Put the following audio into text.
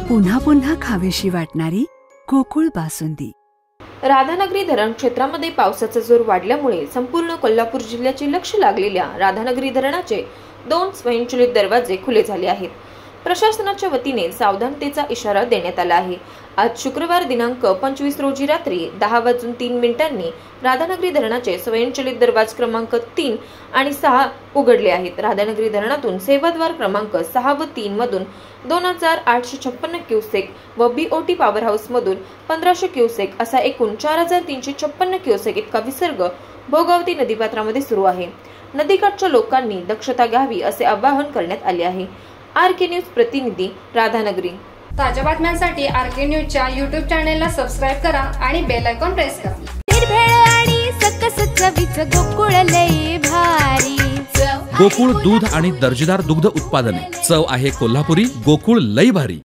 पुन्हा पुन्हा खावीशी वाटणारी गोकुळ बासुंदी। राधानगरी धरण क्षेत्रामध्ये पावसाचा जोर वाढल्यामुळे संपूर्ण कोल्हापूर जिल्ह्याचे लक्ष लागलेल्या राधानगरी धरणाचे 2 स्वयंचलित दरवाजे खुले झाले आहेत। प्रशासनाच्या वतीने सावधानतेचा इशारा देण्यात आला आहे। आज शुक्रवार दिनांक 25 रोजी रात्री 10:03 राधानगरी धरणाचे स्वयंचलित दरवाजे क्रमांक 3 आणि 6 उघडले आहेत। राधानगरी धरणातून सेवाद्वार क्रमांक 6 व 3 मधून 2856 क्युसेक व बीओटी पॉवर हाऊस मधून 1500 क्युसेक असा एकूण 4356 क्युसेक इतका विसर्ग भोगावती नदीपात्रामध्ये सुरू आहे। नदीकाठच्या लोकांनी दक्षता घ्यावी असे आवाहन करण्यात आले आहे। आरके न्यूज प्रतिनिधी राधानगरी। ताज्या बातम्यांसाठी आरके न्यूजच्या YouTube चॅनलला सबस्क्राइब करा आणि बेल आयकॉन प्रेस करा। गोकुळ दूध आणि दर्जेदार दुग्ध उत्पादने। चव आहे कोल्हापुरी। गोकुळ लई भारी।